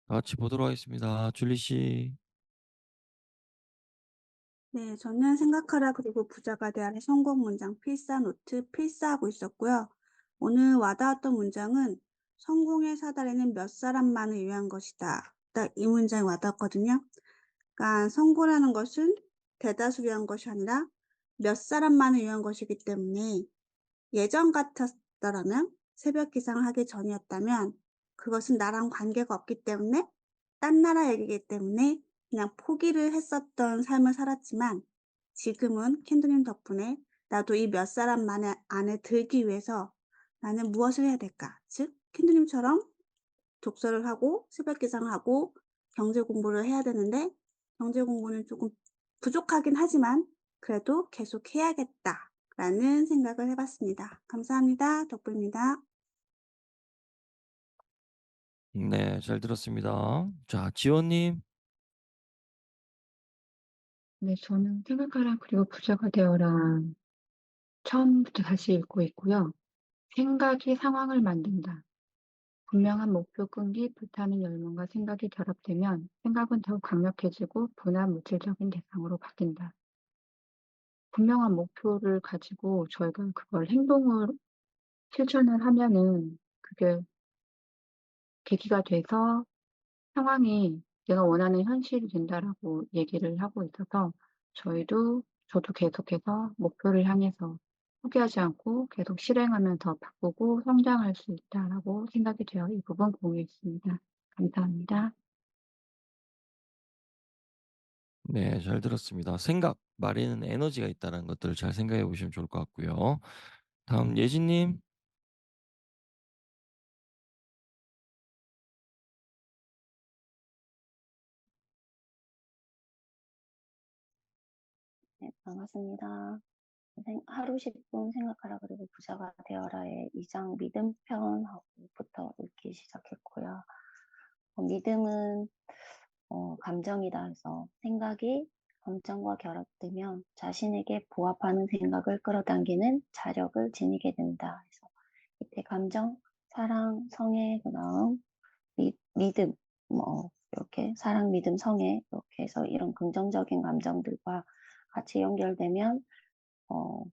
같이 보도록 하겠습니다. 줄리 씨. 네, 저는 생각하라 그리고 부자가 되라의 성공 문장 필사 노트 필사하고 있었고요. 오늘 와닿았던 문장은 성공의 사다리는 몇 사람만을 위한 것이다. 딱 이 문장이 와닿았거든요. 그러니까 성공하는 것은 대다수를 위한 것이 아니라 몇 사람만을 위한 것이기 때문에 예전 같았더라면 새벽 기상을 하기 전이었다면 그것은 나랑 관계가 없기 때문에 딴 나라 얘기이기 때문에 그냥 포기를 했었던 삶을 살았지만 지금은 캔디님 덕분에 나도 이 몇 사람만의 안에 들기 위해서 '나는 무엇을 해야 될까?' 즉 캔디님처럼 독서를 하고 새벽 기상을 하고 경제 공부를 해야 되는데 경제 공부는 조금 부족하긴 하지만 그래도 '계속 해야겠다.'라는 생각을 해 봤습니다. 감사합니다. 덕분입니다. 네, 잘 들었습니다. 자, 지원님. 네, 저는 생각하라 그리고 부자가 되어라 처음부터 다시 읽고 있고요. 생각이 상황을 만든다. 분명한 목표 끈기, 불타는 열망과 생각이 결합되면 생각은 더욱 강력해지고 분한 물질적인 대상으로 바뀐다. 분명한 목표를 가지고 저희가 그걸 행동을 실천을 하면은 그게 계기가 돼서 상황이 내가 원하는 현실이 된다라고 얘기를 하고 있어서 저도 계속해서 목표를 향해서 포기하지 않고 계속 실행하면서 바꾸고 성장할 수 있다라고 생각이 되어 이 부분 공유했습니다. 감사합니다. 네, 잘 들었습니다. 생각, 말에는 에너지가 있다는 것들을 잘 생각해 보시면 좋을 것 같고요. 다음 예진님. 네, 반갑습니다. 하루 10분 생각하라 그리고 부자가 되어라의 2장 믿음 편부터 읽기 시작했고요. 믿음은 감정이다 해서 생각이 감정과 결합되면 자신에게 부합하는 생각을 끌어당기는 자력을 지니게 된다 해서 이때 감정, 사랑, 성애, 그다음 믿음, 이렇게 사랑, 믿음, 성애 이렇게 해서 이런 긍정적인 감정들과 같이 연결되면 어,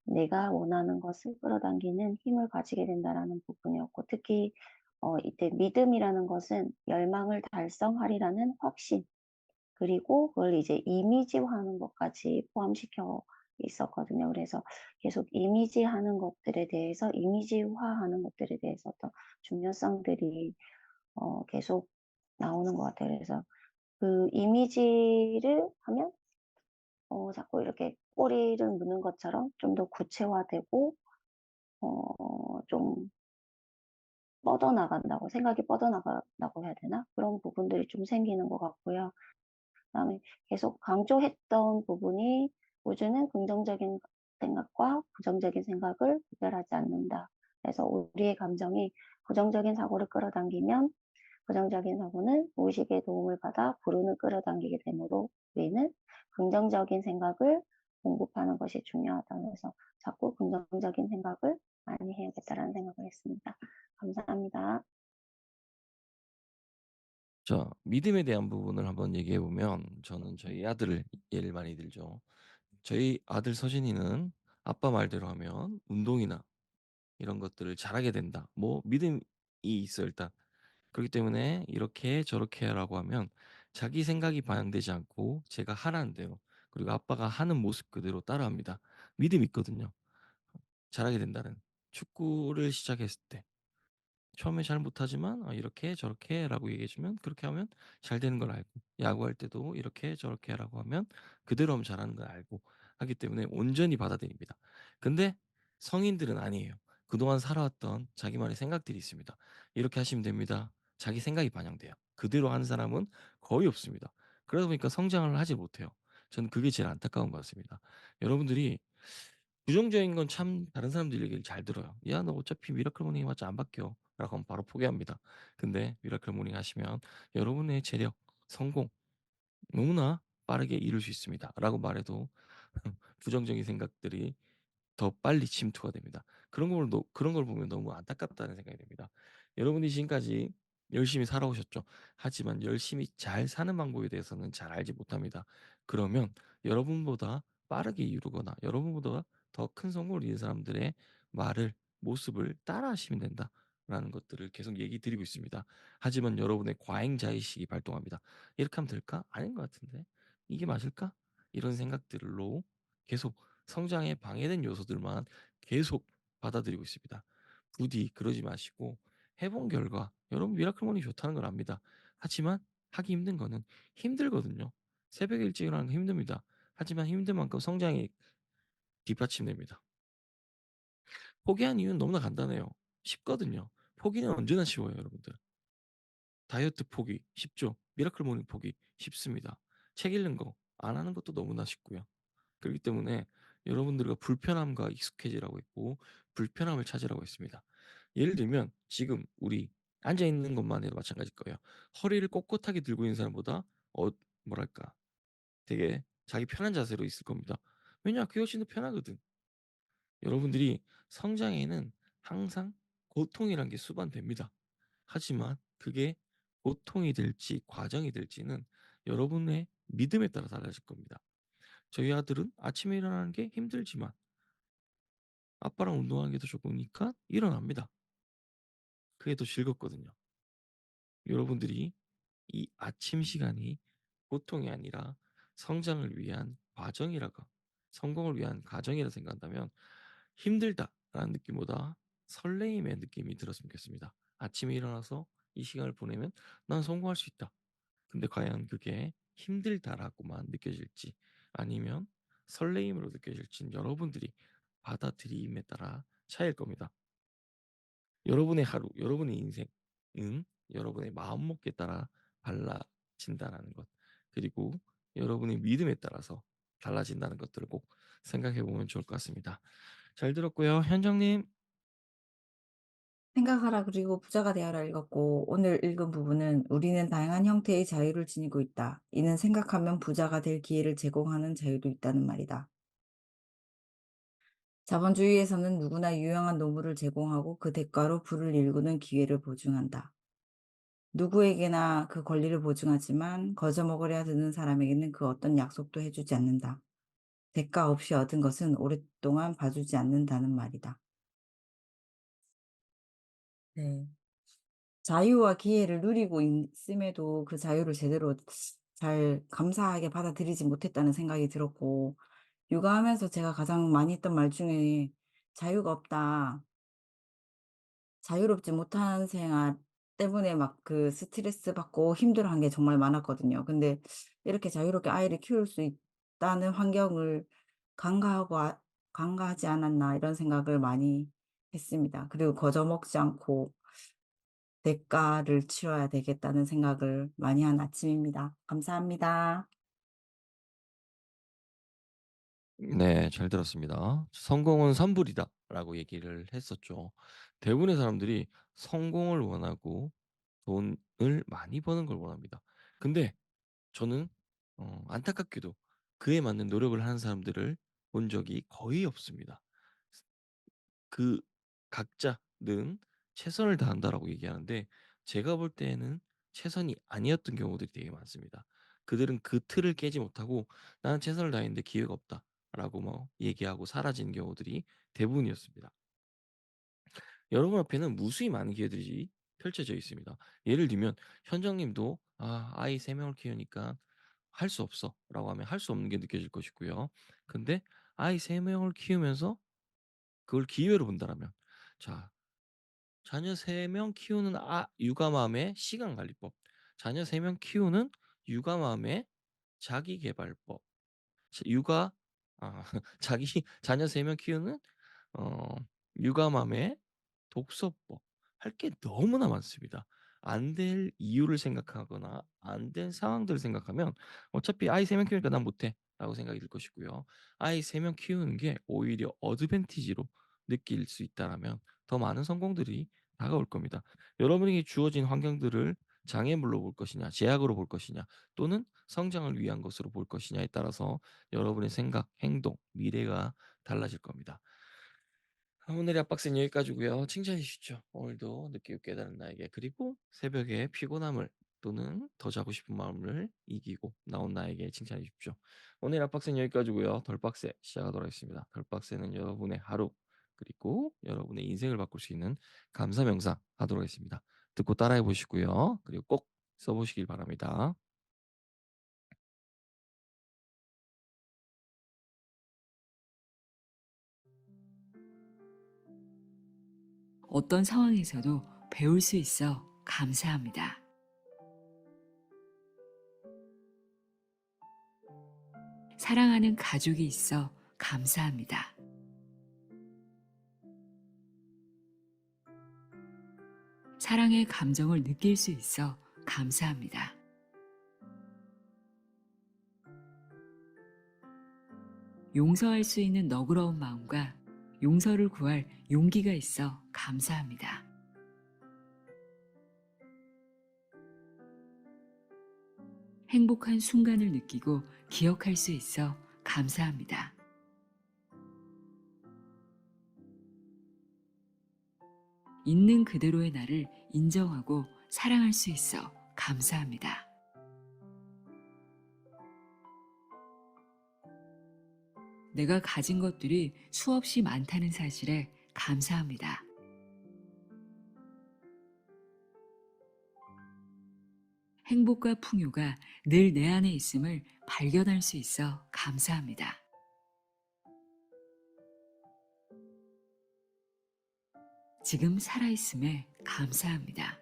내가 원하는 것을 끌어당기는 힘을 가지게 된다라는 부분이었고, 특히 이때 믿음이라는 것은 열망을 달성하리라는 확신, 그리고 그걸 이제 이미지화하는 것까지 포함시켜 있었거든요. 그래서 계속 이미지화하는 것들에 대해서 어떤 중요성들이 계속 나오는 것 같아요. 그래서 그 이미지를 하면 자꾸 이렇게 꼬리를 무는 것처럼 좀 더 구체화되고 좀 뻗어나간다고 생각이 뻗어나간다고 해야 되나? 그런 부분들이 좀 생기는 것 같고요. 그다음에 계속 강조했던 부분이 "우주는 긍정적인 생각과 부정적인 생각을 구별하지 않는다." 그래서 우리의 감정이 부정적인 사고를 끌어당기면 부정적인 사고는 무의식의 도움을 받아 불운을 끌어당기게 되므로 우리는 긍정적인 생각을 공급하는 것이 중요하다. 그래서 자꾸 긍정적인 생각을 많이 해야겠다라는 생각을 했습니다. 감사합니다. 자, 믿음에 대한 부분을 한번 얘기해 보면 저는 저희 아들을 예를 많이 들죠. 저희 아들 서진이는 아빠 말대로 하면 운동이나 이런 것들을 잘하게 된다. 뭐 믿음이 있어요, 일단. 그렇기 때문에 이렇게 저렇게 하라고 하면 자기 생각이 반영되지 않고 제가 하라는 대로, 그리고 아빠가 하는 모습 그대로 따라합니다. 믿음이 있거든요. 잘하게 된다는. 축구를 시작했을 때 처음에 잘 못하지만 이렇게 저렇게 라고 얘기해 주면 그렇게 하면 잘 되는 걸 알고, 야구할 때도 이렇게 저렇게 하라고 하면 그대로 하면 잘하는 걸 알고 하기 때문에 온전히 받아들입니다. 근데 성인들은 아니에요. 그동안 살아왔던 자기만의 생각들이 있습니다. "이렇게 하시면 됩니다." 자기 생각이 반영돼요. 그대로 하는 사람은 거의 없습니다. 그러다 보니까 성장을 하지 못해요. 저는 그게 제일 안타까운 것 같습니다. 여러분들이 부정적인 건 참 다른 사람들 얘기를 잘 들어요. "야 너 어차피 미라클 모닝 해봤자 안 바뀌어." 라고 하면 바로 포기합니다. 근데 미라클 모닝 하시면 "여러분의 재력, 성공 너무나 빠르게 이룰 수 있습니다." 라고 말해도 부정적인 생각들이 더 빨리 침투가 됩니다. 그런 걸 보면 너무 안타깝다는 생각이 듭니다. 여러분이 지금까지 열심히 살아오셨죠. 하지만 열심히 잘 사는 방법에 대해서는 잘 알지 못합니다. 그러면 여러분보다 빠르게 이루거나 여러분보다 더 큰 성공을 이룬 사람들의 말을 모습을 따라하시면 된다라는 것들을 계속 얘기 드리고 있습니다. 하지만 여러분의 과잉자의식이 발동합니다. '이렇게 하면 될까? 아닌 것 같은데. 이게 맞을까?' 이런 생각들로 계속 성장에 방해된 요소들만 계속 받아들이고 있습니다. 부디 그러지 마시고 해본 결과 여러분 미라클 모닝 좋다는 걸 압니다. 하지만 하기 힘든 거는 힘들거든요. 새벽에 일찍 일어나는 거 힘듭니다. 하지만 힘든 만큼 성장이 뒷받침됩니다. 포기한 이유는 너무나 간단해요. 쉽거든요. 포기는 언제나 쉬워요, 여러분들. 다이어트 포기 쉽죠. 미라클 모닝 포기 쉽습니다. 책 읽는 거 안 하는 것도 너무나 쉽고요. 그렇기 때문에 여러분들과 불편함과 익숙해지라고 했고 불편함을 찾으라고 했습니다. 예를 들면 지금 우리 앉아 있는 것만 해도 마찬가지일 거예요. 허리를 꼿꼿하게 들고 있는 사람보다 어 뭐랄까 되게 자기 편한 자세로 있을 겁니다. 왜냐? 그게 훨씬 더 편하거든. 여러분들이 성장에는 항상 고통이란 게 수반됩니다. 하지만 그게 고통이 될지 과정이 될지는 여러분의 믿음에 따라 달라질 겁니다. 저희 아들은 아침에 일어나는 게 힘들지만 아빠랑 운동하는 게 더 좋으니까 일어납니다. 그게 더 즐겁거든요. 여러분들이 이 아침 시간이 고통이 아니라 성장을 위한 과정이라고 성공을 위한 과정이라 생각한다면 '힘들다.'라는 느낌보다 설레임의 느낌이 들었으면 좋겠습니다. 아침에 일어나서 이 시간을 보내면 '난 성공할 수 있다.' 근데 과연 그게 힘들다라고만 느껴질지 아니면 설레임으로 느껴질지는 여러분들이 받아들임에 따라 차이일 겁니다. 여러분의 하루, 여러분의 인생은 여러분의 마음먹기에 따라 달라진다라는 것. 그리고 여러분의 믿음에 따라서 달라진다는 것들을 꼭 생각해 보면 좋을 것 같습니다. 잘 들었고요. 현정님. 생각하라 그리고 부자가 되어라 읽었고 오늘 읽은 부분은 우리는 다양한 형태의 자유를 지니고 있다. 이는 생각하면 부자가 될 기회를 제공하는 자유도 있다는 말이다. 자본주의에서는 누구나 유용한 노무를 제공하고 그 대가로 부를 일구는 기회를 보증한다. 누구에게나 그 권리를 보증하지만 거저먹으려 드는 사람에게는 그 어떤 약속도 해주지 않는다. 대가 없이 얻은 것은 오랫동안 봐주지 않는다는 말이다. 네. 자유와 기회를 누리고 있음에도 그 자유를 제대로 잘 감사하게 받아들이지 못했다는 생각이 들었고, 육아하면서 제가 가장 많이 했던 말 중에 자유가 없다. 자유롭지 못한 생활 때문에 막 그 스트레스 받고 힘들어한 게 정말 많았거든요. 근데 이렇게 자유롭게 아이를 키울 수 있다는 환경을 간과하고 간과하지 않았나 이런 생각을 많이 했습니다. 그리고 거저먹지 않고 대가를 치러야 되겠다는 생각을 많이 한 아침입니다. 감사합니다. 네, 잘 들었습니다. "성공은 선불이다."라고 얘기를 했었죠. 대부분의 사람들이 성공을 원하고 돈을 많이 버는 걸 원합니다. 근데 저는 안타깝게도 그에 맞는 노력을 하는 사람들을 본 적이 거의 없습니다. 그 각자는 "최선을 다한다."라고 얘기하는데 제가 볼 때에는 최선이 아니었던 경우들이 되게 많습니다. 그들은 그 틀을 깨지 못하고 "나는 최선을 다했는데 기회가 없다."라고 뭐 얘기하고 사라지는 경우들이 대부분이었습니다. 여러분 앞에는 무수히 많은 기회들이 펼쳐져 있습니다. 예를 들면 현정님도 아이 3 명을 키우니까 할 수 없어."라고 하면 할 수 없는 게 느껴질 것이고요. 근데 아이 3 명을 키우면서 그걸 기회로 본다라면 자 자녀 3명 키우는 육아맘의 시간관리법, 자녀 3명 키우는 육아맘의 자기계발법, 육아 자기 자녀 3명 키우는 어 육아맘의 독서법 할 게 너무나 많습니다. 안 될 이유를 생각하거나 안 된 상황들을 생각하면 어차피 '아이 3명 키우니까 난 못해.'라고 생각이 들 것이고요. 아이 3명 키우는 게 오히려 어드밴티지로 느낄 수 있다라면 더 많은 성공들이 다가올 겁니다. 여러분에게 주어진 환경들을 장애물로 볼 것이냐, 제약으로 볼 것이냐, 또는 성장을 위한 것으로 볼 것이냐에 따라서 여러분의 생각, 행동, 미래가 달라질 겁니다. 오늘의 압박스는 여기까지고요. 칭찬해 주십시오. 오늘도 늦게 깨달은 나에게 그리고 새벽에 피곤함을 또는 더 자고 싶은 마음을 이기고 나온 나에게 칭찬해 주십시오. 오늘 압박스는 여기까지고요. 덜박스 시작하도록 하겠습니다. 덜박스는 여러분의 하루 그리고 여러분의 인생을 바꿀 수 있는 감사 명상 하도록 하겠습니다. 듣고 따라해 보시고요. 그리고 꼭 써 보시길 바랍니다. 어떤 상황에서도 배울 수 있어 감사합니다. 사랑하는 가족이 있어 감사합니다. 사랑의 감정을 느낄 수 있어 감사합니다. 용서할 수 있는 너그러운 마음과 용서를 구할 용기가 있어 감사합니다. 행복한 순간을 느끼고 기억할 수 있어 감사합니다. 있는 그대로의 나를 인정하고 사랑할 수 있어 감사합니다. 내가 가진 것들이 수없이 많다는 사실에 감사합니다. 행복과 풍요가 늘 내 안에 있음을 발견할 수 있어 감사합니다. 지금 살아있음에 감사합니다.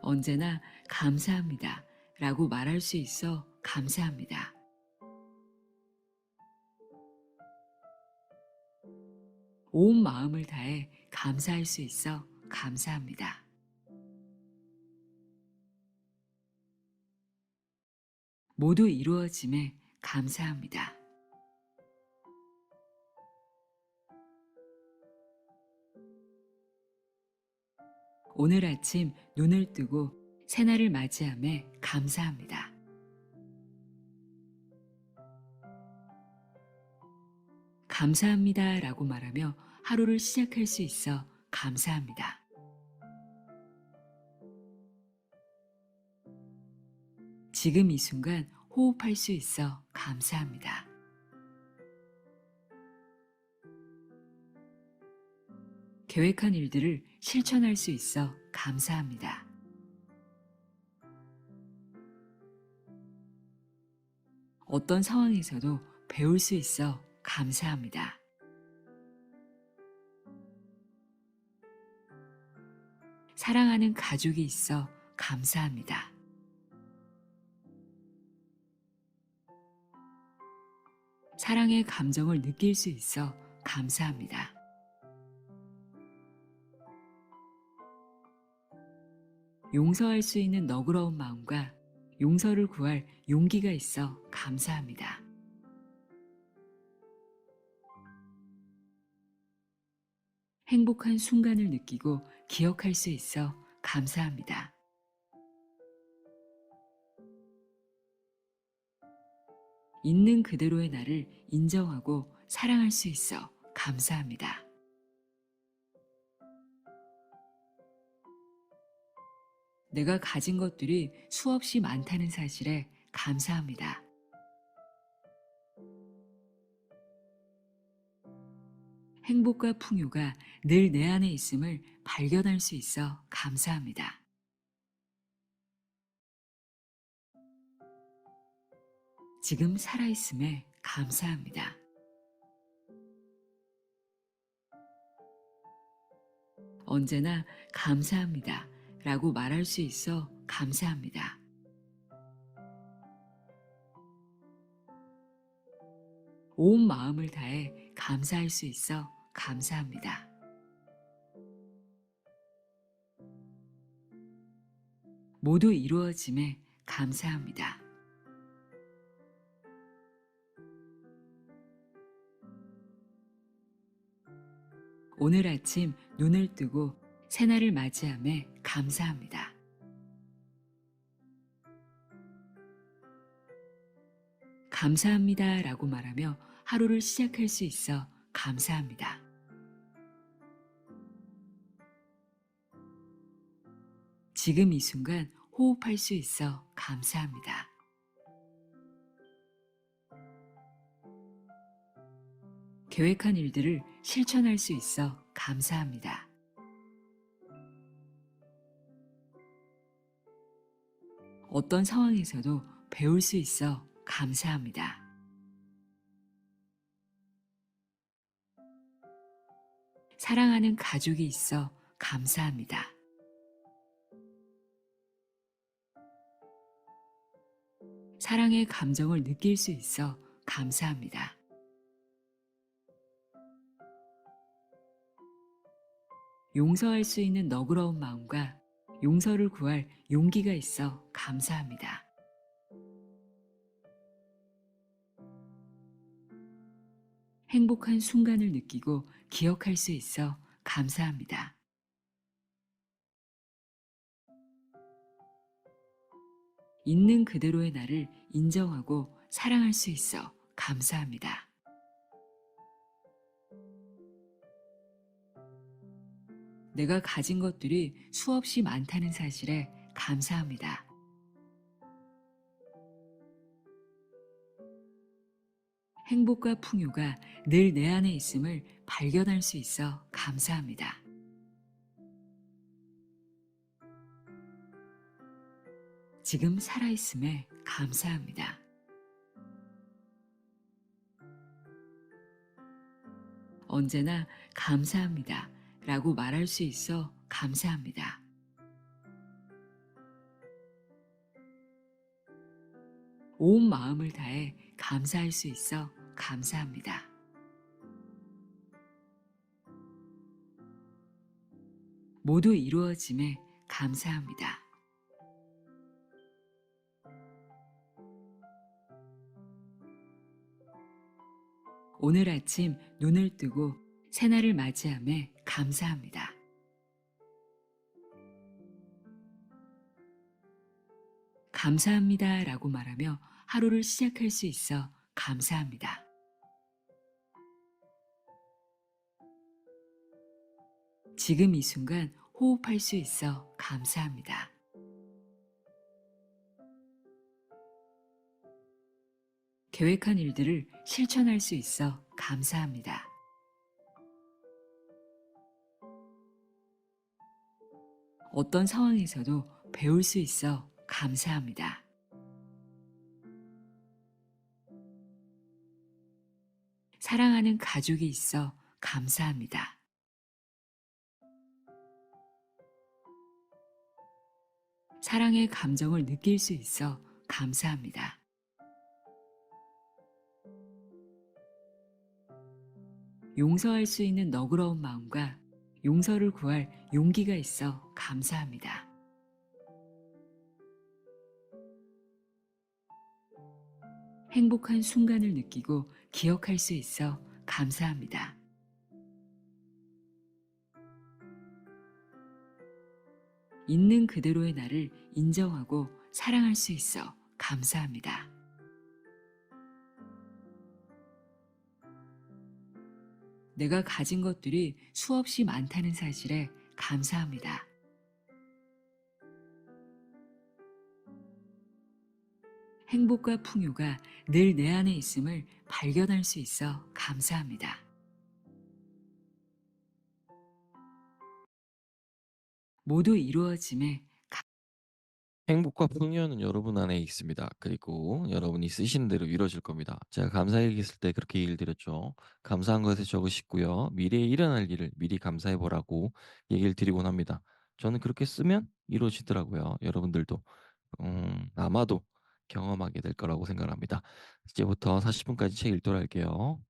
언제나 감사합니다 라고 말할 수 있어 감사합니다. 온 마음을 다해 감사할 수 있어 감사합니다. 모두 이루어짐에 감사합니다. 오늘 아침 눈을 뜨고 새날을 맞이함에 감사합니다. 감사합니다 라고 말하며 하루를 시작할 수 있어 감사합니다. 지금 이 순간 호흡할 수 있어 감사합니다. 계획한 일들을 실천할 수 있어 감사합니다. 어떤 상황에서도 배울 수 있어 감사합니다. 사랑하는 가족이 있어 감사합니다. 사랑의 감정을 느낄 수 있어 감사합니다. 용서할 수 있는 너그러운 마음과 용서를 구할 용기가 있어 감사합니다. 행복한 순간을 느끼고 기억할 수 있어 감사합니다. 있는 그대로의 나를 인정하고 사랑할 수 있어 감사합니다. 내가 가진 것들이 수없이 많다는 사실에 감사합니다. 행복과 풍요가 늘 내 안에 있음을 발견할 수 있어 감사합니다. 지금 살아있음에 감사합니다. 언제나 감사합니다 라고 말할 수 있어 감사합니다. 온 마음을 다해 감사할 수 있어 감사합니다. 모두 이루어짐에 감사합니다. 오늘 아침 눈을 뜨고 새날을 맞이함에 감사합니다. 감사합니다라고 말하며 하루를 시작할 수 있어 감사합니다. 지금 이 순간 호흡할 수 있어 감사합니다. 계획한 일들을 실천할 수 있어 감사합니다. 어떤 상황에서도 배울 수 있어 감사합니다. 사랑하는 가족이 있어 감사합니다. 사랑의 감정을 느낄 수 있어 감사합니다. 용서할 수 있는 너그러운 마음과 용서를 구할 용기가 있어 감사합니다. 행복한 순간을 느끼고 기억할 수 있어 감사합니다. 있는 그대로의 나를 인정하고 사랑할 수 있어 감사합니다. 내가 가진 것들이 수없이 많다는 사실에 감사합니다. 행복과 풍요가 늘 내 안에 있음을 발견할 수 있어 감사합니다. 지금 살아있음에 감사합니다. 언제나 감사합니다 라고 말할 수 있어 감사합니다. 온 마음을 다해 감사할 수 있어 감사합니다. 모두 이루어짐에 감사합니다. 오늘 아침 눈을 뜨고 새날을 맞이함에 감사합니다. 감사합니다 라고 말하며 하루를 시작할 수 있어 감사합니다. 지금 이 순간 호흡할 수 있어 감사합니다. 계획한 일들을 실천할 수 있어 감사합니다. 어떤 상황에서도 배울 수 있어 감사합니다. 사랑하는 가족이 있어 감사합니다. 사랑의 감정을 느낄 수 있어 감사합니다. 용서할 수 있는 너그러운 마음과 용서를 구할 용기가 있어 감사합니다. 행복한 순간을 느끼고 기억할 수 있어 감사합니다. 있는 그대로의 나를 인정하고 사랑할 수 있어 감사합니다. 내가 가진 것들이 수없이 많다는 사실에 감사합니다. 행복과 풍요가 늘 내 안에 있음을 발견할 수 있어 감사합니다. 모두 이루어짐에 행복과 풍요는 여러분 안에 있습니다. 그리고 여러분이 쓰시는 대로 이루어질 겁니다. 제가 감사 일기 쓸 때 그렇게 얘기를 드렸죠. 감사한 것에 적으시고요. 미래에 일어날 일을 미리 감사해 보라고 얘기를 드리곤 합니다. 저는 그렇게 쓰면 이루어지더라고요. 여러분들도 아마도 경험하게 될 거라고 생각합니다. 이제부터 40 분까지 책 읽도록 할게요.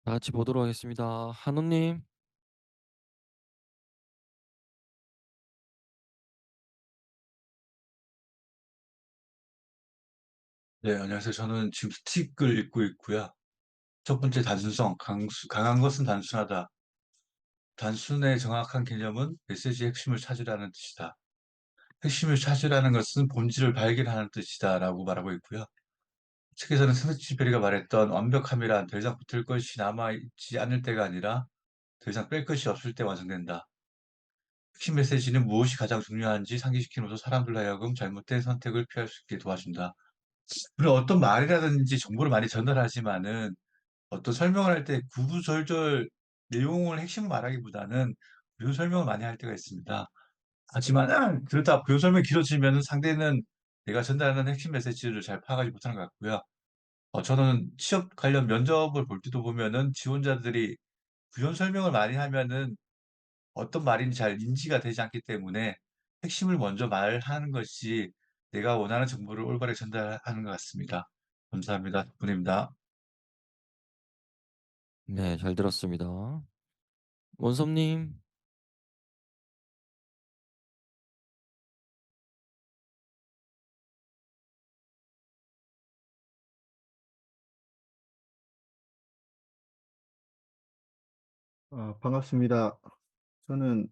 다 같이 보도록 하겠습니다. 한우 님. 네, 안녕하세요. 저는 지금 스틱을 읽고 있고요. 첫 번째 단순성, 강한 것은 단순하다. 단순의 정확한 개념은 메시지의 핵심을 찾으라는 뜻이다. 핵심을 찾으라는 것은 본질을 발견하는 뜻이다라고 말하고 있고요. 책에서는 스미치베리가 말했던 완벽함이란 더 이상 붙을 것이 남아있지 않을 때가 아니라 더 이상 뺄 것이 없을 때 완성된다. 핵심 메시지는 무엇이 가장 중요한지 상기시키면서 사람들로 하여금 잘못된 선택을 피할 수 있게 도와준다. 우리는 어떤 말이라든지 정보를 많이 전달하지만은 어떤 설명을 할 때 구구절절 내용을 핵심을 말하기보다는 부연 설명을 많이 할 때가 있습니다. 하지만 그렇다 부연 설명이 길어지면 상대는 내가 전달하는 핵심 메시지를 잘 파악하지 못하는 것 같고요. 저는 취업 관련 면접을 볼 때도 보면은 지원자들이 부연 설명을 많이 하면은 어떤 말인지 잘 인지가 되지 않기 때문에 핵심을 먼저 말하는 것이 내가 원하는 정보를 올바르게 전달하는 것 같습니다. 감사합니다. 덕분입니다. 네, 잘 들었습니다. 원섭님. 반갑습니다. 저는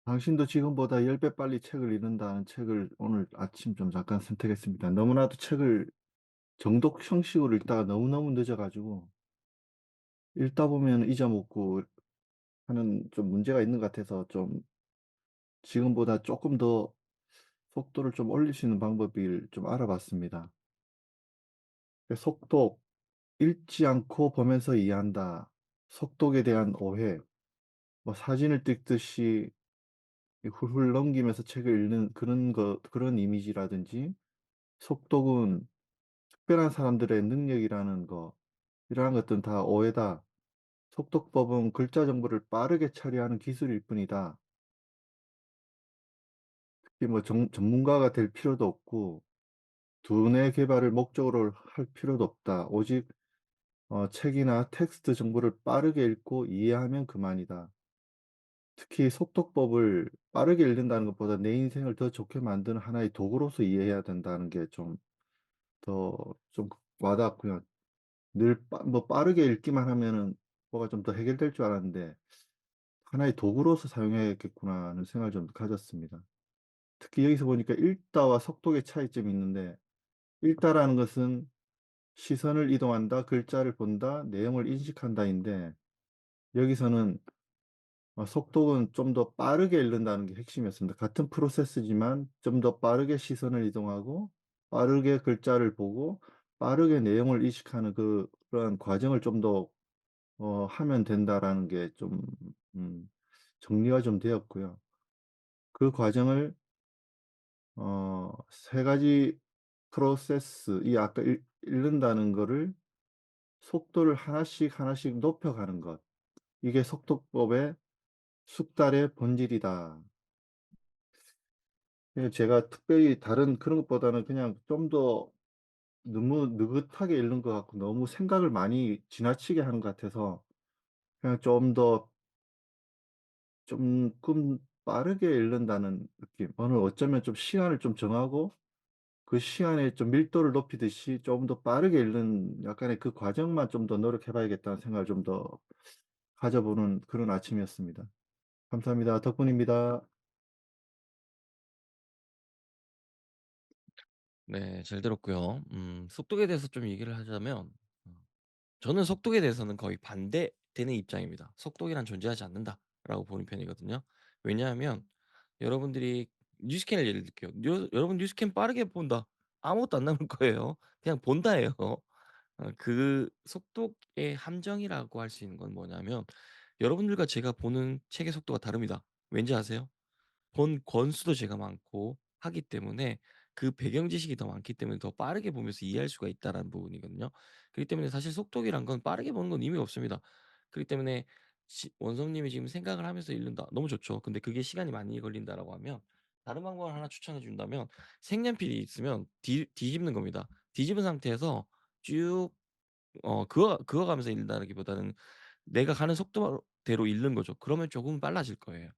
당신도 지금보다 10배 빨리 책을 읽는다는 책을 오늘 아침 좀 잠깐 선택했습니다. 너무나도 책을 정독 형식으로 읽다가 너무너무 늦어가지고 읽다 보면 잊어먹고 하는 좀 문제가 있는 것 같아서 좀 지금보다 조금 더 속도를 좀 올릴 수 있는 방법을 좀 알아봤습니다. 속독, 읽지 않고 보면서 이해한다. 속독에 대한 오해, 뭐 사진을 찍듯이 훌훌 넘기면서 책을 읽는 그런 이미지라든지, 속독은 특별한 사람들의 능력이라는 거, 이러한 것들은 다 오해다. 속독법은 글자 정보를 빠르게 처리하는 기술일 뿐이다. 특히 뭐 전문가가 될 필요도 없고, 두뇌 개발을 목적으로 할 필요도 없다. 오직 책이나 텍스트 정보를 빠르게 읽고 이해하면 그만이다. 특히 속독법을 빠르게 읽는다는 것보다 내 인생을 더 좋게 만드는 하나의 도구로서 이해해야 된다는 게 좀 와닿았고요. 뭐 빠르게 읽기만 하면은 뭐가 좀 더 해결될 줄 알았는데 하나의 도구로서 사용해야겠구나 하는 생각을 좀 가졌습니다. 특히 여기서 보니까 읽다와 속독의 차이점이 있는데, 읽다라는 것은 시선을 이동한다, 글자를 본다, 내용을 인식한다인데, 여기서는 속독은 좀 더 빠르게 읽는다는 게 핵심이었습니다. 같은 프로세스지만 좀 더 빠르게 시선을 이동하고 빠르게 글자를 보고 빠르게 내용을 인식하는 그런 과정을 좀 더 하면 된다라는 게 좀 정리가 좀 되었고요. 그 과정을 세 가지 프로세스, 이 아까 읽는다는 거를 속도를 하나씩 하나씩 높여가는 것. 이게 속독법의 숙달의 본질이다. 제가 특별히 다른 그런 것보다는 그냥 좀 더 너무 느긋하게 읽는 것 같고 너무 생각을 많이 지나치게 하는 것 같아서 그냥 조금 빠르게 읽는다는 느낌. 오늘 어쩌면 좀 시간을 좀 정하고 그 시간에 좀 밀도를 높이듯이 좀 더 빠르게 읽는 약간의 그 과정만 좀 더 노력해 봐야겠다는 생각을 좀 더 가져보는 그런 아침이었습니다. 감사합니다. 덕분입니다. 네, 잘 들었고요. 속독에 대해서 좀 얘기를 하자면 저는 속독에 대해서는 거의 반대되는 입장입니다. '속독이란 존재하지 않는다.'라고 보는 편이거든요. 왜냐하면 여러분들이 뉴스캔을 예를 들게요. 여러분 뉴스캔 빠르게 본다. 아무것도 안 남을 거예요. 그냥 본다예요. 그 속독의 함정이라고 할 수 있는 건 뭐냐면 여러분들과 제가 보는 책의 속도가 다릅니다. 왠지 아세요? 본 권수도 제가 많고 하기 때문에 그 배경 지식이 더 많기 때문에 더 빠르게 보면서 이해할 수가 있다라는 부분이거든요. 그렇기 때문에 사실 속독이란 건 빠르게 보는 건 의미가 없습니다. 그렇기 때문에 원성님이 지금 생각을 하면서 읽는다. 너무 좋죠. 근데 그게 시간이 많이 걸린다라고 하면 다른 방법을 하나 추천해 준다면 색연필이 있으면 뒤집는 겁니다. 뒤집은 상태에서 쭉 그어가면서 읽는다기보다는 내가 가는 속도대로 읽는 거죠. 그러면 조금 빨라질 거예요.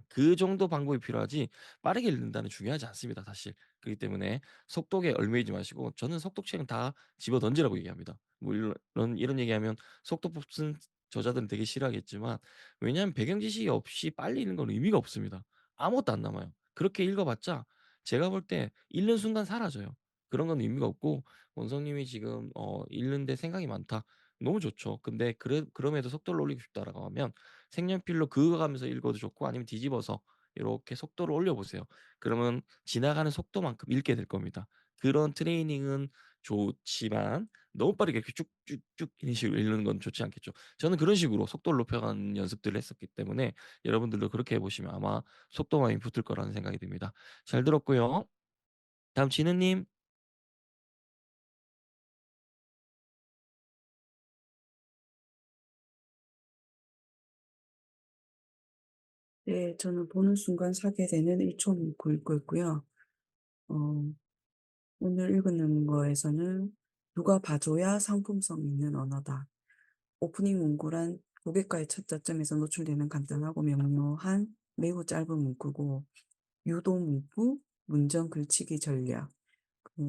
그 정도 방법이 필요하지 빠르게 읽는다는 중요하지 않습니다 사실. 그렇기 때문에 속독에 얽매이지 마시고 저는 속독책은 다 집어던지라고 얘기합니다. 물론 이런 얘기하면 속독법 쓴 저자들은 되게 싫어하겠지만 왜냐하면 배경 지식이 없이 빨리 읽는 건 의미가 없습니다. 아무것도 안 남아요. 그렇게 읽어봤자 제가 볼 때 읽는 순간 사라져요. 그런 건 의미가 없고 원성님이 지금 읽는데 생각이 많다. 너무 좋죠. 근데 그럼에도 속도를 올리고 싶다라고 하면 색연필로 그어가면서 읽어도 좋고 아니면 뒤집어서 요렇게 속도를 올려보세요. 그러면 지나가는 속도만큼 읽게 될 겁니다. 그런 트레이닝은 좋지만 너무 빠르게 이렇게 쭉쭉쭉 이런 식으로 읽는 건 좋지 않겠죠. 저는 그런 식으로 속도를 높여가는 연습들을 했었기 때문에 여러분들도 그렇게 해 보시면 아마 속도감이 붙을 거라는 생각이 듭니다. 잘 들었고요. 다음 진우 님. 네, 저는 보는 순간 사게 되는 1초 문구 읽고 있고요. 어, 오늘 읽은 거에서는 누가 봐줘야 상품성 있는 언어다. 오프닝 문구란 고객과의 첫 접점에서 노출되는 간단하고 명료한 매우 짧은 문구고, 유도 문구, 문장 글치기 전략.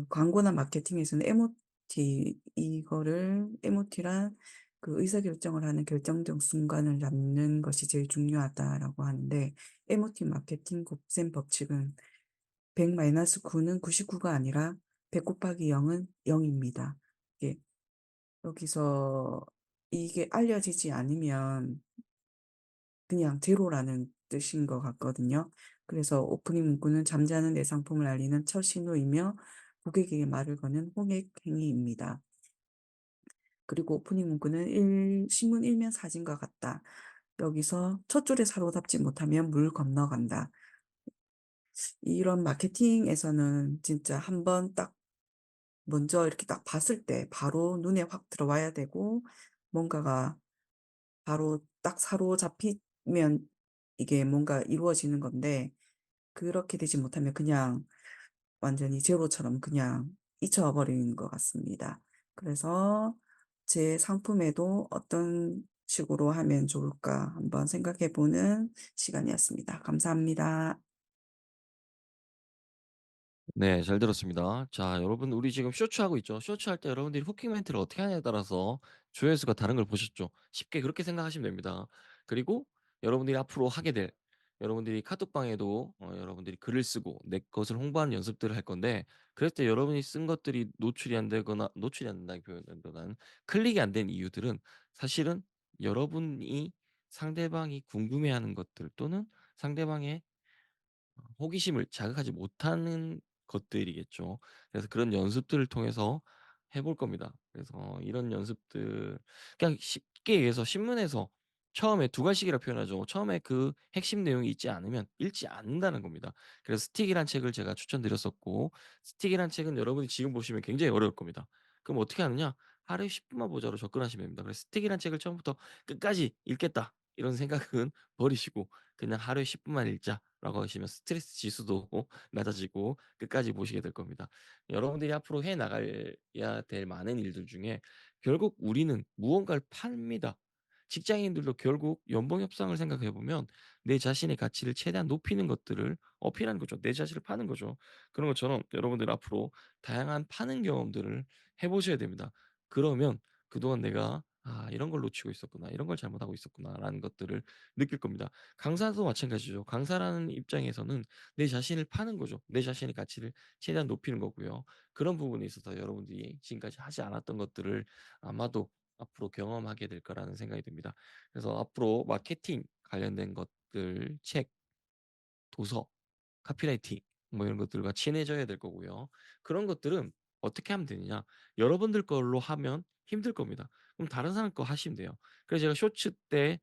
광고나 마케팅에서는 에모티란 그 의사결정을 하는 결정적 순간을 잡는 것이 제일 중요하다라고 하는데, 에모티 마케팅 곱셈 법칙은 100-9는 99가 아니라 100 곱하기 0은 0입니다. 여기서 이게 알려지지 않으면 그냥 제로라는 뜻인 것 같거든요. 그래서 오프닝 문구는 잠자는 내 상품을 알리는 첫 신호이며 고객에게 말을 거는 홍익 행위입니다. 그리고 오프닝 문구는 신문 일면 사진과 같다. 여기서 첫 줄에 사로잡지 못하면 물 건너간다. 이런 마케팅에서는 진짜 한번 딱 먼저 이렇게 딱 봤을 때 바로 눈에 확 들어와야 되고 뭔가가 바로 딱 사로잡히면 이게 뭔가 이루어지는 건데 그렇게 되지 못하면 그냥 완전히 제로처럼 그냥 잊혀버리는 것 같습니다. 그래서 제 상품에도 어떤 식으로 하면 좋을까 한번 생각해 보는 시간이었습니다. 감사합니다. 네. 잘 들었습니다. 자 여러분 우리 지금 쇼츠 하고 있죠. 쇼츠 할 때 여러분들이 후킹 멘트를 어떻게 하냐에 따라서 조회수가 다른 걸 보셨죠. 쉽게 그렇게 생각하시면 됩니다. 그리고 여러분들이 앞으로 하게 될 여러분들이 카톡방에도 여러분들이 글을 쓰고 내 것을 홍보하는 연습들을 할 건데 그럴 때 여러분이 쓴 것들이 노출이 안 되거나 노출이 안 된다는 표현보다는 클릭이 안 된 이유들은 사실은 여러분이 상대방이 궁금해하는 것들 또는 상대방의 호기심을 자극하지 못하는 것들이겠죠. 그래서 그런 연습들을 통해서 해볼 겁니다. 그래서 이런 연습들 그냥 쉽게 얘기해서 신문에서 처음에 두 가지씩이라 표현하죠. 처음에 그 핵심 내용이 있지 않으면 읽지 않는다는 겁니다. 그래서 스틱이란 책을 제가 추천드렸었고 스틱이란 책은 여러분이 지금 보시면 굉장히 어려울 겁니다. 그럼 어떻게 하느냐? 하루에 10 분만 보자로 접근하시면 됩니다. 그래서 스틱이란 책을 처음부터 끝까지 읽겠다 이런 생각은 버리시고 그냥 '하루에 10 분만 읽자.'라고 하시면 스트레스 지수도 낮아지고 끝까지 보시게 될 겁니다. 여러분들이 앞으로 해 나가야 될 많은 일들 중에 결국 우리는 무언가를 팝니다. 직장인들도 결국 연봉 협상을 생각해 보면 내 자신의 가치를 최대한 높이는 것들을 어필하는 거죠. 내 자신을 파는 거죠. 그런 것처럼 여러분들 앞으로 다양한 파는 경험들을 해 보셔야 됩니다. 그러면 그동안 내가 '아 이런 걸 놓치고 있었구나. 이런 걸 잘못하고 있었구나.'라는 것들을 느낄 겁니다. 강사도 마찬가지죠. 강사라는 입장에서는 내 자신을 파는 거죠. 내 자신의 가치를 최대한 높이는 거고요. 그런 부분에 있어서 여러분들이 지금까지 하지 않았던 것들을 아마도 앞으로 경험하게 될 거라는 생각이 듭니다. 그래서 앞으로 마케팅 관련된 것들 책, 도서, 카피라이팅 뭐 이런 것들과 친해져야 될 거고요. 그런 것들은 어떻게 하면 되느냐? 여러분들 걸로 하면 힘들 겁니다. 그럼 다른 사람 거 하시면 돼요. 그래서 제가 쇼츠 때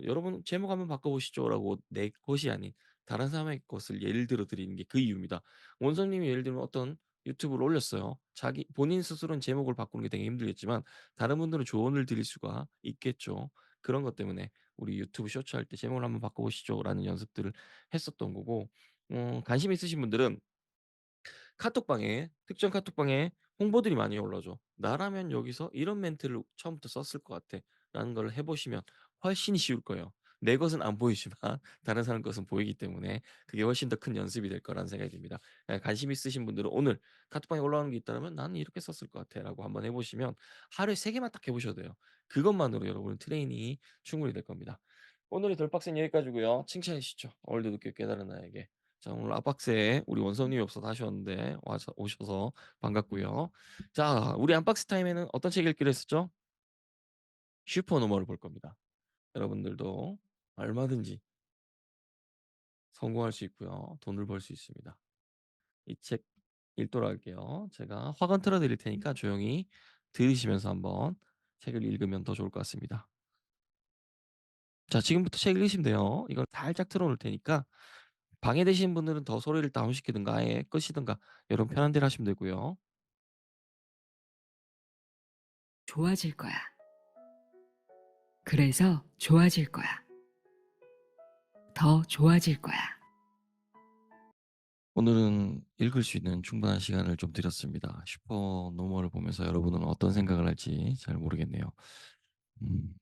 "여러분 제목 한번 바꿔 보시죠."라고 내 것이 아닌 다른 사람의 것을 예를 들어 드리는 게 그 이유입니다. 원선님이 예를 들면 어떤 유튜브를 올렸어요. 자기 본인 스스로는 제목을 바꾸는 게 되게 힘들겠지만 다른 분들은 조언을 드릴 수가 있겠죠. 그런 것 때문에 "우리 유튜브 쇼츠 할 때 제목을 한번 바꿔 보시죠."라는 연습들을 했었던 거고 관심 있으신 분들은 카톡방에 특정 카톡방에 홍보들이 많이 올라오죠. '나라면 여기서 이런 멘트를 처음부터 썼을 것 같아.'라는 걸 해 보시면 훨씬 쉬울 거예요. 내 것은 안 보이지만 다른 사람 것은 보이기 때문에 그게 훨씬 더 큰 연습이 될 거라는 생각이 듭니다. 관심 있으신 분들은 오늘 카톡방에 올라오는 게 있다면 '나는 이렇게 썼을 것 같아.'라고 한번 해 보시면 하루에 3 개만 딱 해 보셔도 돼요. 그것만으로 여러분은 트레이닝이 충분히 될 겁니다. 오늘의 돌박스는 여기까지고요. 칭찬해 주시죠. 오늘도 늦게 깨달은 나에게. 자, 오늘 압박스에 우리 원성님이 없어서 아쉬웠는데 와서 오셔서 반갑고요. 자, 우리 언박스 타임에는 어떤 책 읽기로 했었죠? 슈퍼노멀을 볼 겁니다. 여러분들도 얼마든지 성공할 수 있고요. 돈을 벌 수 있습니다. 이 책 읽도록 할게요. 제가 화관 틀어 드릴 테니까 조용히 들으시면서 한번 책을 읽으면 더 좋을 것 같습니다. 자, 지금부터 책 읽으시면 돼요. 이걸 살짝 틀어 놓을 테니까 방해되시는 분들은 더 소리를 다운시키든가 아예 끄시든가 여러분 편한 대로 하시면 되고요. 좋아질 거야. 그래서 좋아질 거야. 더 좋아질 거야. 오늘은 읽을 수 있는 충분한 시간을 좀 드렸습니다. 슈퍼노멀을 보면서 여러분은 어떤 생각을 할지 잘 모르겠네요. 음.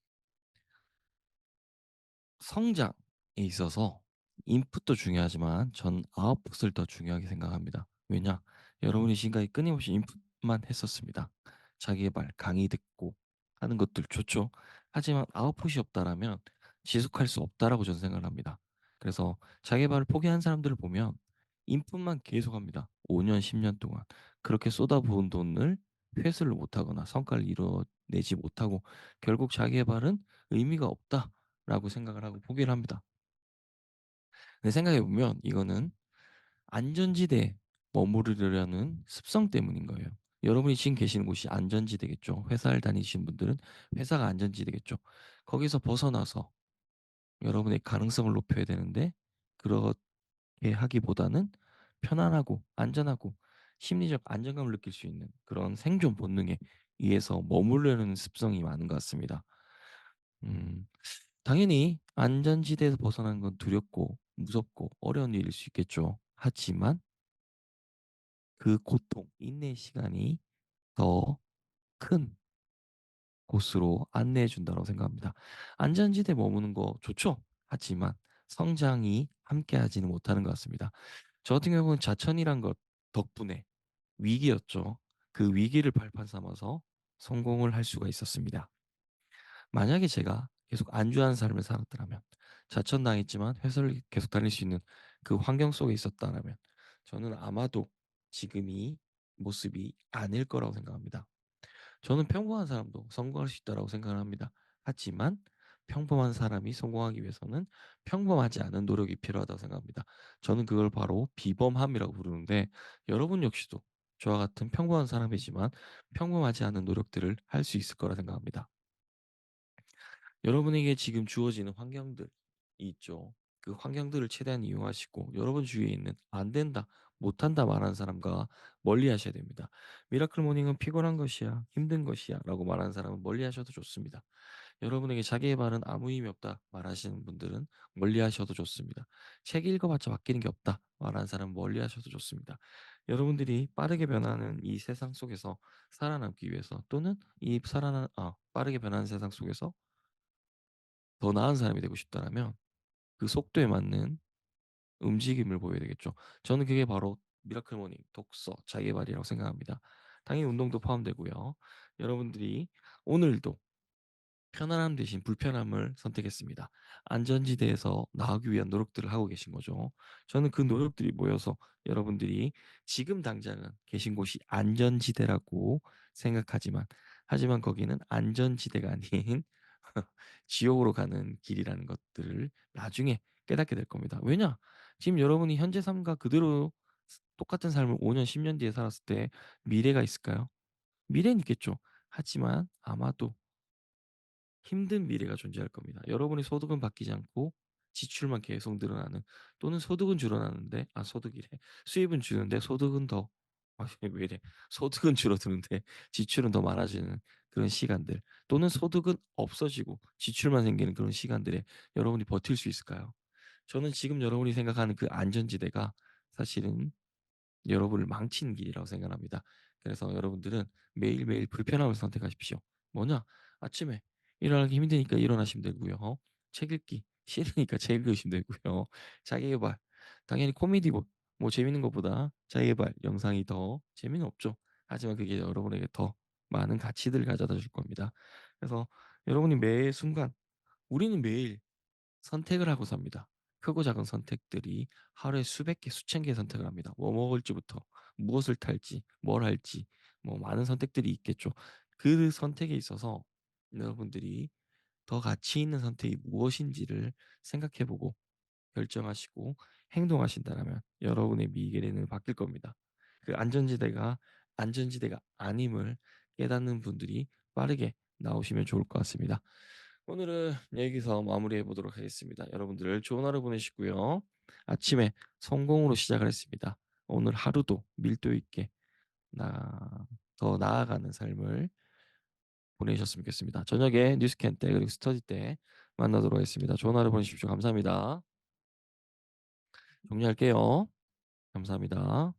성장에 있어서 인풋도 중요하지만 전 아웃풋을 더 중요하게 생각합니다. 왜냐? 여러분이 지금까지 끊임없이 인풋만 했었습니다. 자기계발, 강의 듣고 하는 것들 좋죠. 하지만 아웃풋이 없다라면 지속할 수 없다라고 저는 생각을 합니다. 그래서 자기계발을 포기한 사람들을 보면 인풋만 계속합니다. 5년, 10년 동안 그렇게 쏟아부은 돈을 회수를 못하거나 성과를 이뤄내지 못하고 결국 자기계발은 의미가 없다라고 생각을 하고 포기를 합니다. 근데 생각해 보면 이거는 안전지대에 머무르려는 습성 때문인 거예요. 여러분이 지금 계시는 곳이 안전지대겠죠. 회사를 다니시는 분들은 회사가 안전지대겠죠. 거기서 벗어나서 여러분의 가능성을 높여야 되는데 그렇게 하기보다는 편안하고 안전하고 심리적 안정감을 느낄 수 있는 그런 생존 본능에 의해서 머무르려는 습성이 많은 것 같습니다. 음. 당연히 안전지대에서 벗어나는 건 두렵고 무섭고 어려운 일일 수 있겠죠. 하지만 그 고통, 인내의 시간이 더 큰 곳으로 안내해 준다고 생각합니다. 안전지대에 머무는 거 좋죠. 하지만 성장이 함께하지는 못하는 것 같습니다. 저 같은 경우는 자천이란 것 덕분에 위기였죠. 그 위기를 발판 삼아서 성공을 할 수가 있었습니다. 만약에 제가 계속 안주한 삶을 살았더라면 자천당했지만 회사를 계속 다닐 수 있는 그 환경 속에 있었다라면 저는 아마도 지금 이 모습이 아닐 거라고 생각합니다. 저는 평범한 사람도 성공할 수 있다라고 생각을 합니다. 하지만 평범한 사람이 성공하기 위해서는 평범하지 않은 노력이 필요하다고 생각합니다. 저는 그걸 바로 비범함이라고 부르는데 여러분 역시도 저와 같은 평범한 사람이지만 평범하지 않은 노력들을 할 수 있을 거라 생각합니다. 여러분에게 지금 주어지는 환경들이 있죠. 그 환경들을 최대한 이용하시고 여러분 주위에 있는 "안 된다. 못 한다." 말하는 사람과 멀리하셔야 됩니다. "미라클 모닝은 피곤한 것이야. 힘든 것이야."라고 말하는 사람은 멀리하셔도 좋습니다. 여러분에게 "자기 계발은 아무 의미 없다." 말하시는 분들은 멀리하셔도 좋습니다. "책 읽어봤자 바뀌는 게 없다." 말하는 사람은 멀리하셔도 좋습니다. 여러분들이 빠르게 변하는 이 세상 속에서 살아남기 위해서 또는 빠르게 변하는 세상 속에서 더 나은 사람이 되고 싶다라면 그 속도에 맞는 움직임을 보여야 되겠죠. 저는 그게 바로 미라클 모닝, 독서, 자기계발이라고 생각합니다. 당연히 운동도 포함되고요. 여러분들이 오늘도 편안함 대신 불편함을 선택했습니다. 안전지대에서 나오기 위한 노력들을 하고 계신 거죠. 저는 그 노력들이 모여서 여러분들이 지금 당장은 계신 곳이 안전지대라고 생각하지만 하지만 거기는 안전지대가 아닌 지옥으로 가는 길이라는 것들을 나중에 깨닫게 될 겁니다. 왜냐? 지금 여러분이 현재 삶과 그대로 똑같은 삶을 5 년, 10년 뒤에 살았을 때 미래가 있을까요? 미래는 있겠죠. 하지만 아마도 힘든 미래가 존재할 겁니다. 여러분의 소득은 바뀌지 않고 지출만 계속 늘어나는 또는 소득은 줄어나는데 소득이래. 수입은 주는데 소득은 더 왜 이래. 소득은 줄어드는데 지출은 더 많아지는 그런 시간들 또는 소득은 없어지고 지출만 생기는 그런 시간들에 여러분이 버틸 수 있을까요? 저는 지금 여러분이 생각하는 그 안전지대가 사실은 여러분을 망치는 길이라고 생각합니다. 그래서 여러분들은 매일매일 불편함을 선택하십시오. 뭐냐? 아침에 일어나기 힘드니까 일어나시면 되고요. 책 읽기 싫으니까 책 읽으시면 되고요. 자기계발 당연히 코미디 뭐 재밌는 것보다 자기계발 영상이 더 재미는 없죠. 하지만 그게 여러분에게 더 많은 가치들을 가져다 줄 겁니다. 그래서 여러분이 매 순간 우리는 매일 선택을 하고 삽니다. 크고 작은 선택들이 하루에 수백 개, 수천 개의 선택을 합니다. 뭐 먹을지부터 무엇을 탈지, 뭘 할지 뭐 많은 선택들이 있겠죠. 그 선택에 있어서 여러분들이 더 가치 있는 선택이 무엇인지를 생각해 보고 결정하시고 행동하신다라면 여러분의 미래는 바뀔 겁니다. 그 안전지대가 아님을 깨닫는 분들이 빠르게 나오시면 좋을 것 같습니다. 오늘은 여기서 마무리해 보도록 하겠습니다. 여러분들 좋은 하루 보내시고요. 아침에 성공으로 시작을 했습니다. 오늘 하루도 밀도 있게 더 나아가는 삶을 보내셨으면 좋겠습니다. 저녁에 뉴스캔 때 그리고 스터디 때 만나도록 하겠습니다. 좋은 하루 보내십시오. 감사합니다. 정리할게요. 감사합니다.